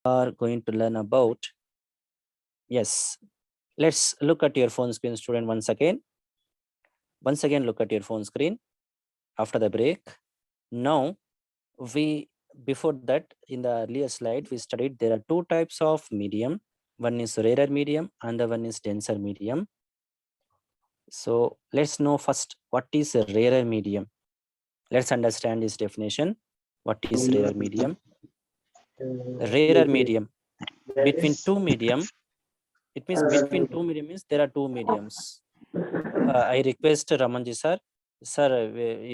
are going to learn about, yes, let's look at your phone screen, student, once again. Once again, look at your phone screen after the break. Now, before that, in the earlier slide, we studied there are two types of medium. One is rarer medium and the one is denser medium. So let's know first what is a rarer medium. Let's understand this definition. What is rarer medium? Rarer medium, between two medium, it means between two medium means there are two mediums. I request Ramanji sir,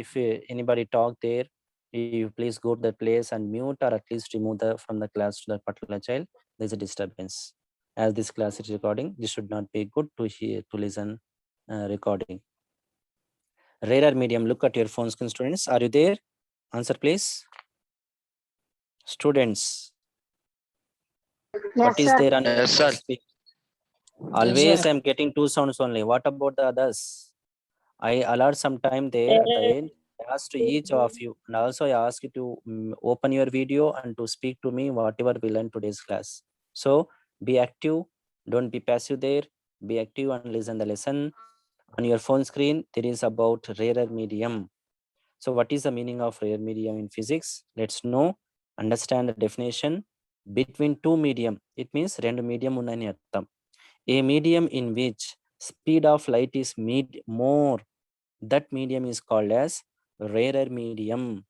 if anybody talk there, you please go to the place and mute or at least remove from the class to that particular child. There's a disturbance. As this class is recording, this should not be good to hear, to listen recording. Rarer medium, look at your phone screen, students. Are you there? Answer please. Students. Yes, What is sir. there on Yes, sir. speak? Always I'm getting two sounds only. What about the others? I allowed some time there at the end. I asked to each of you, and also I ask you to open your video and to speak to me whatever we learned today's class. So be active, don't be passive there. Be active and listen the lesson. On your phone screen, there is about rarer medium. So what is the meaning of rare medium in physics? Let's know, understand the definition. Between two medium, it means rendu medium unnani artham. A medium in which speed of light is more, that medium is called as rarer medium.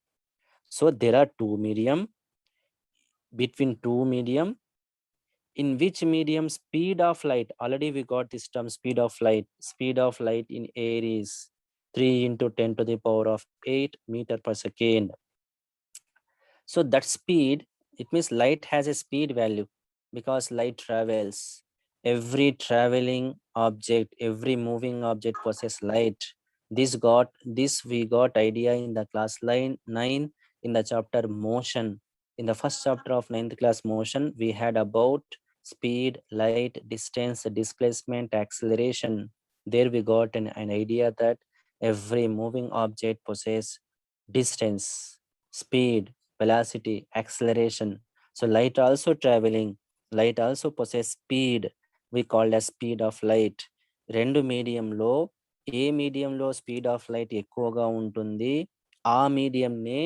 So there are two medium, between two medium, in which medium speed of light, already we got this term speed of light in air is 3 into 10 to the power of 8 meter per second. So that speed, it means light has a speed value because light travels. Every traveling object, every moving object possesses light. This we got idea in the class 9 in the chapter motion. In the first chapter of 9th class motion, we had about speed, light, distance, displacement, acceleration. There we got an idea that every moving object possesses distance, speed, velocity, acceleration. So light also traveling, light also possess speed. We call as speed of light. రెండు మీడియంలో ఏ మీడియంలో speed of light ఎక్కువగా ఉంటుంది ఆ మీడియంనే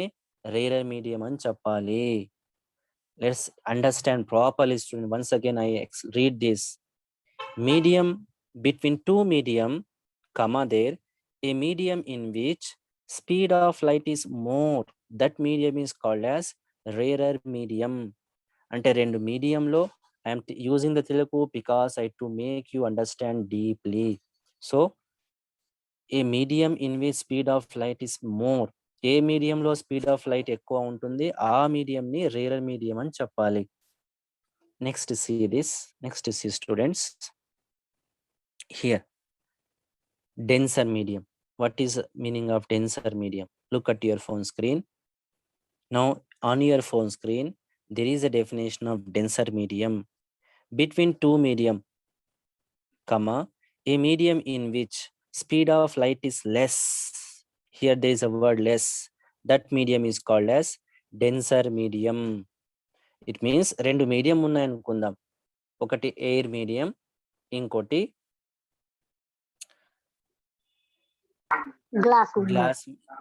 rarer medium అని చెప్పాలి. Let's understand properly, student. Once again, I read this. Medium, between two medium, comma there, a medium in which speed of light is more, that medium is called as rarer medium. అంటే రెండు మీడియంలో I'm using the Telugu because I to make you understand deeply. So a medium in which speed of light is more, a మీడియంలో speed of light ఎక్కువ ఉంటుంది ఆ మీడియంని rarer medium అని చెప్పాలి. Next see this, next see students here. Denser medium. What is meaning of denser medium? Look at your phone screen. Now on your phone screen, there is a definition of denser medium. Between two medium, comma, a medium in which speed of light is less. Here there is a word less. That medium is called as denser medium. It means రెండు medium ఉన్నాయనుకుందాం. ఒకటి air medium, ఇంకోటి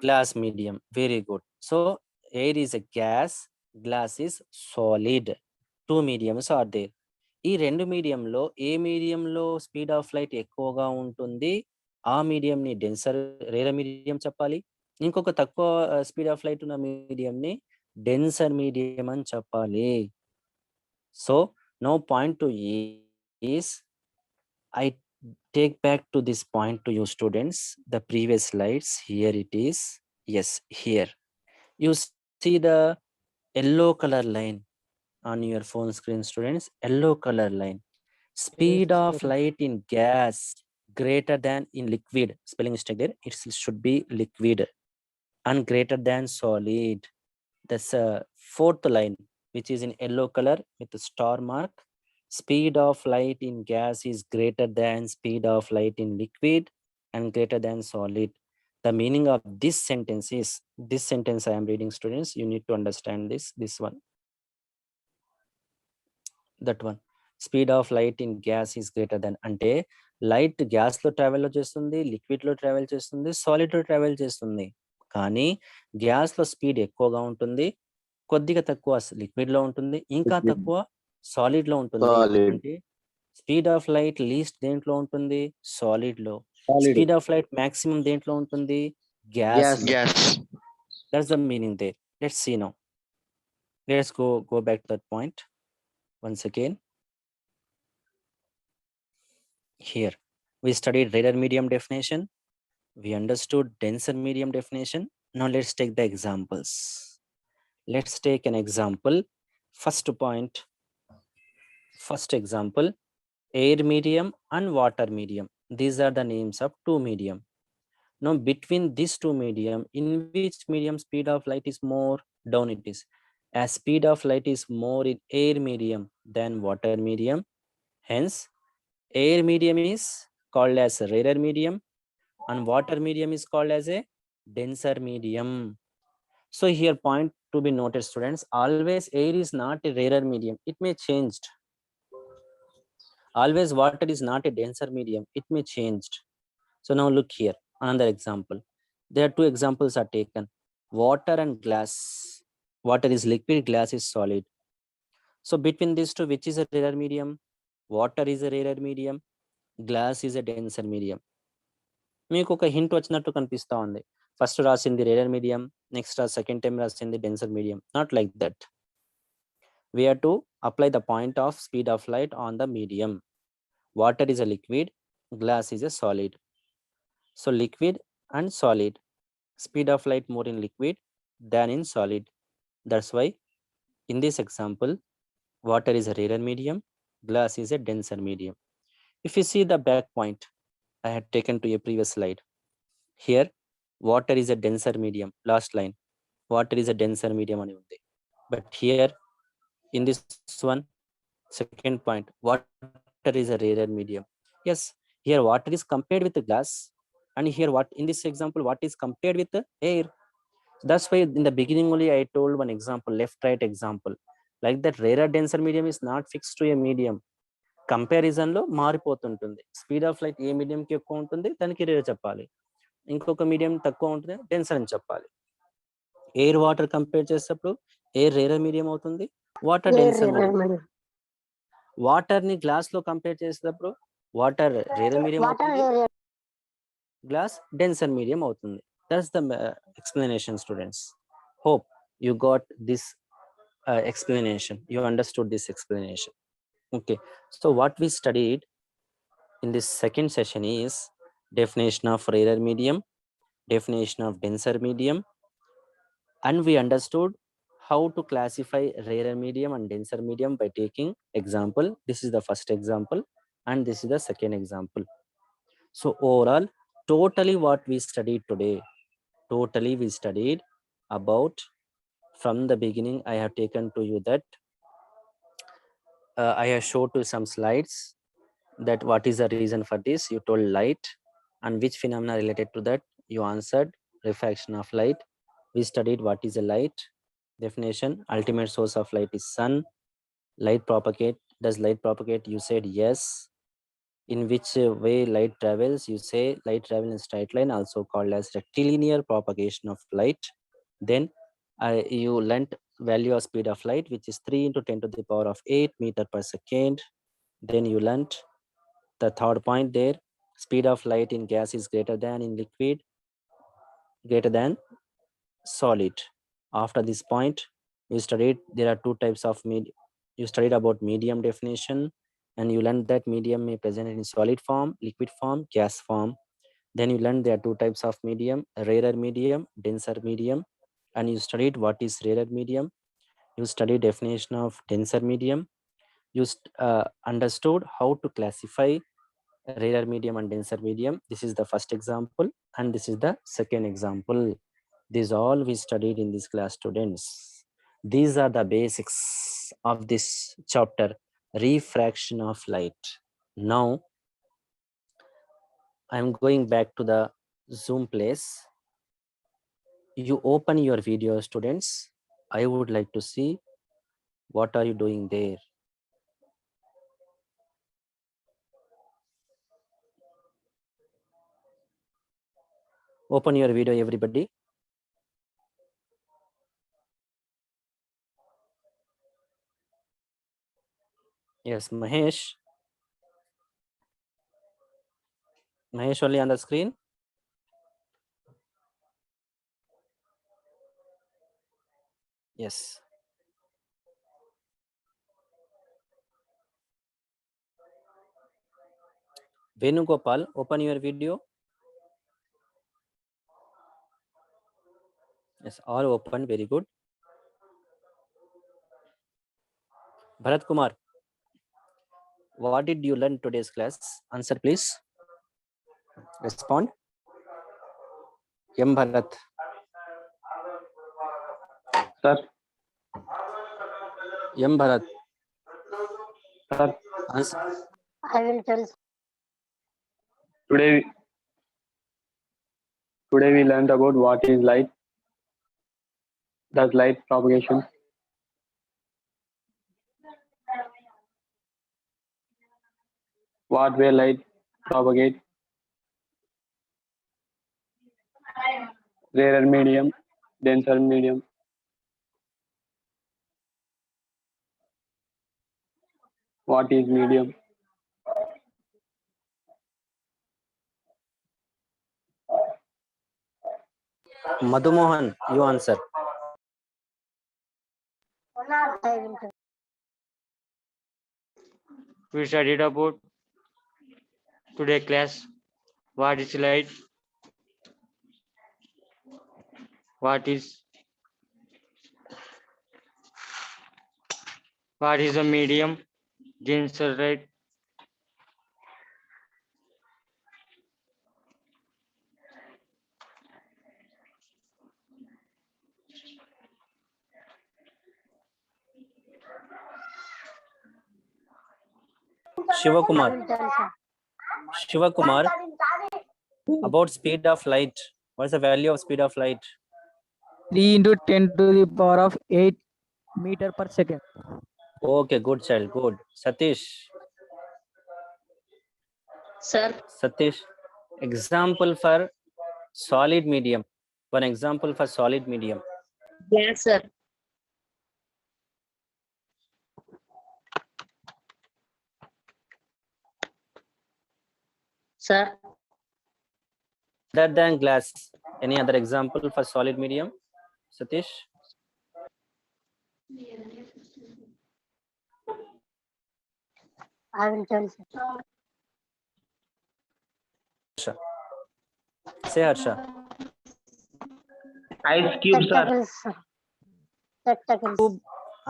glass medium. Very good. So air is a gas, glass is solid. Two mediums are there. ఈ రెండు మీడియంలో ఏ మీడియంలో speed of light ఎక్కువగా ఉంటుంది ఆ మీడియంని రేరర్ మీడియం చెప్పాలి. ఇంకొక తక్కువ స్పీడ్ ఆఫ్ లైట్ ఉన్న మీడియంని డెన్సర్ మీడియం అని చెప్పాలి. So no point to is I take back to this point to you students, the previous slides. Here it is. Yes, here you see the yellow color line on your phone screen, students. Yellow color line. Speed of light in gas greater than in liquid. Spelling mistake there. It should be liquid. And greater than solid. That's a fourth line, which is in yellow color with the star mark. Speed of light in gas is greater than speed of light in liquid and greater than solid. The meaning of this sentence is, this sentence I am reading, students, you need to understand this one. That one. Speed of light in gas is greater than, అంటే light గ్యాస్లో ట్రావెల్లో చేస్తుంది, లిక్విడ్లో travel చేస్తుంది, సాలిడ్లో travel చేస్తుంది. కానీ గ్యాస్లో speed ఎక్కువగా ఉంటుంది, కొద్దిగా తక్కువ లిక్విడ్లో ఉంటుంది, ఇంకా Liquid. తక్కువ సాలిడ్లో ఉంటుంది. Solid. అంటే స్పీడ్ ఆఫ్ లైట్ లీస్ట్ దేంట్లో ఉంటుంది? సాలిడ్లో. Solid. Speed of light maximum దేంట్లో ఉంటుంది? Gas. Gas. That's the meaning there. Let's see now. Let's go back to that point once again. Here we studied rarer medium definition, we understood denser medium definition. Now let's take the examples. Let's take an example. First point, first example, air medium and water medium. These are the names of two medium. Now between these two medium, in which medium speed of light is more? Down it is. As speed of light is more in air medium than water medium, hence air medium is called as a rarer medium and water medium is called as a denser medium. So here point to be noted, students, always air is not a rarer medium, it may changed. Always water is not a denser medium, it may changed. So now look here, another example. There are two examples are taken, water and glass. Water is liquid, glass is solid. So between these two, which is a rarer medium? Water is a rarer medium, glass is a denser medium. మీకు ఒక hint వచ్చినట్టు కనిపిస్తా ఉంది. First రాసింది rarer medium, next second time రాసింది denser medium. Not like that. We have to apply the point of speed of light on the medium. Water is a liquid, glass is a solid. So liquid and solid, speed of light more in liquid than in solid. That's why in this example, water is a rarer medium, glass is a denser medium. If you see the back point I had taken to a previous slide, here water is a denser medium, last line, water is a denser medium అని ఉంది. But here in this one, second point, water is a rarer medium. Yes, here water is compared with the glass, and here what in this example what is compared with the air. That's why in the beginning only I told one example, left right example, like that rarer denser medium is not fixed to a medium. Comparison లో మారిపోతుంటుంది. Speed of light ఏ medium కి ఎక్కువ ఉంటుంది దానికి rare చెప్పాలి, ఇంకొక medium తక్కువ ఉంటుంది డెన్సర్ అని చెప్పాలి. ఎయిర్ వాటర్ కంపేర్ చేసేటప్పుడు ఎయిర్ రేరర్ మీడియం అవుతుంది, వాటర్ డెన్సర్ మీడియం. వాటర్ ని గ్లాస్ లో కంపేర్ చేసేటప్పుడు వాటర్ రేరర్ మీడియం అవుతుంది, గ్లాస్ డెన్సర్ మీడియం అవుతుంది. That's the explanation students. Hope you got this explanation, you understood this explanation. Okay, so what we studied in this second session is definition of rarer medium, definition of denser medium, and we understood how to classify rarer medium and denser medium by taking example. This is the first example and this is the second example. So overall, totally what we studied today, totally we studied about, from the beginning I have taken to you that I have showed to some slides that what is the reason for this. You told light, and which phenomena related to that, you answered refraction of light. We studied what is a light, definition, ultimate source of light is sun. Light propagate, does light propagate? You said yes. In which way light travels? You say light travel in straight line, also called as rectilinear propagation of light. Then you learnt value of speed of light, which is 3 into 10 to the power of 8 meter per second. Then you learnt the third point there, speed of light in gas is greater than in liquid, greater than solid. After this point, you studied there are two types of you studied about medium definition, and you learned that medium may present in solid form, liquid form, gas form. Then you learned there are two types of medium, rarer medium, denser medium, and you studied what is rarer medium. You studied definition of denser medium. You understood how to classify rarer medium and denser medium. This is the first example and this is the second example. These all we studied in this class, students. These are the basics of this chapter, refraction of light. Now I'm going back to the Zoom place. You open your video, students. I would like to see what are you doing there. Open your video, everybody. Yes, Mahesh. Mahesh only on the screen. Yes. Venugopal, open your video. Yes, all open. Very good. Bharat Kumar, what did you learn today's class? Answer, please. Respond. M. Bharat. Sir, M. Bharat. sir, Answer. I will tell. today we learned about what is light. Does light propagation? What way light propagate? Rarer medium, denser medium. What is medium? Madhu Mohan, you answer. I will tell. We studied about today class. What is light? What is the medium? Denser light. Shiva I Kumar. will tell, sir. Shiva Kumar, about speed of light. What is the value of speed of light? 3 into 10 to the power of 8 meter per second. Okay, good child, good. Satish. Sir, Satish, example for solid medium. One example for solid medium. yes, sir. Sir, Other than glass, any other example for solid medium? Satish? I will tell, sir. Harsha. Say Harsha. Ice cube, sir. Spectacles, sir. Spectacles.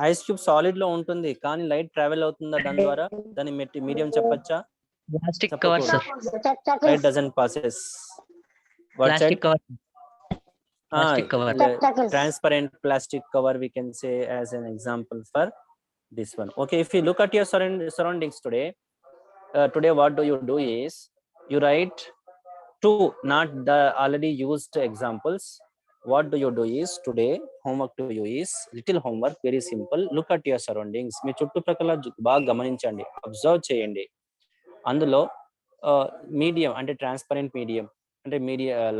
Ice cube solid లో ఉంటుంది కానీ light travel అవుతుందా దాని ద్వారా దాని medium చెప్పచ్చా Plastic cover, sir. Light Spectacles. Doesn't passes Plastic cover. Plastic cover. Spectacles. Transparent plastic cover we can say as an example for this one. Okay, if you look at your surroundings today, today what do you do is you write two, not the already used examples. What do you do is today homework to you is little homework, very simple. Look at your surroundings. మీ చుట్టుప్రక్కల బాగా గమనించండి, observe చేయండి. అందులో medium అంటే transparent medium అంటే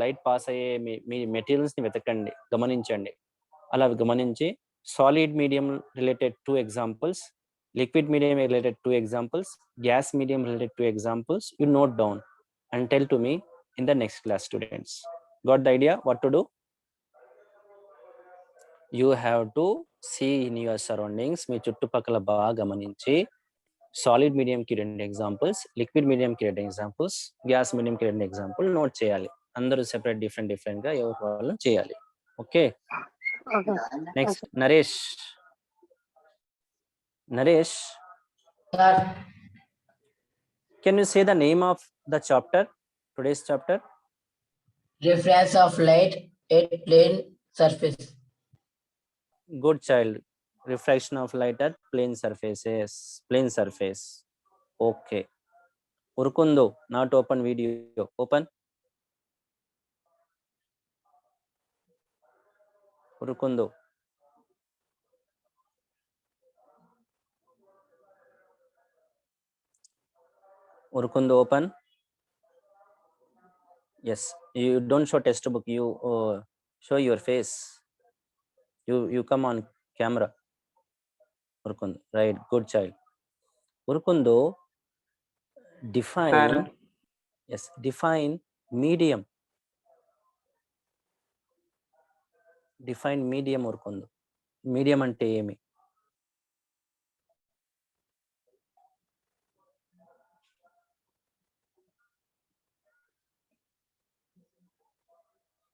light pass అయ్యే మీ materials ని వెతకండి, గమనించండి. అలా గమనించి solid medium related 2 examples, liquid medium related 2 examples, gas medium related 2 examples you note down and tell to me in the next class, students. Got the idea what to do? You have to see in your surroundings. మీ చుట్టుపక్కల బాగా గమనించి solid medium కి 2 examples, liquid medium కి 2 examples, gas medium కి 2 example note చేయాలి. అందరూ separate different గా ఎవరి వాళ్ళు చేయాలి. Okay, Okay. Next Naresh. Naresh, can you say the name of the chapter, today's chapter? Difference of light at plane surface. Good child. Refraction of light at plane surfaces. Plane surface. Okay. Urukundu, not open video. Open. Urukundu. Urukundu, open. Yes, you don't show textbook. You show your face. You come on camera. Urkundu. Right, good child. Urkundu, define. Yes, define medium. Define medium Urkundu. Medium ante emi?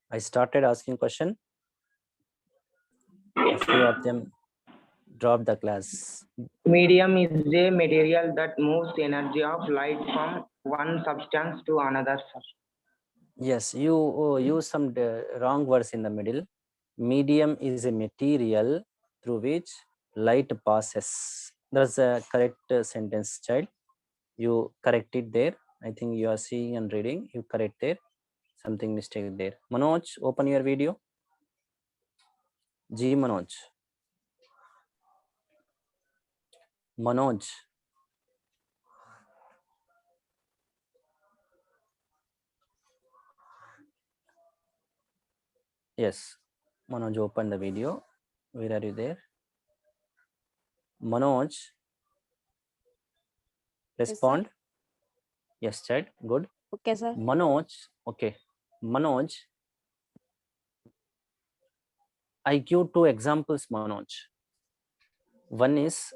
I started asking question. A few of them dropped the class. Medium is a material that moves the energy of light from one substance to another substance. Yes, you use some wrong words in the middle. Medium is a material through which light passes. That's a correct sentence, child. You correct it there. I think you are seeing and reading. You correct there. Something mistake there. Manoj, open your video. G Manoj. Manoj. Yes, Manoj, open the video. Where are you there? Manoj, respond. Yes, child. Good. Okay, sir. Manoj, okay. Manoj, I give two examples, Manoj. One is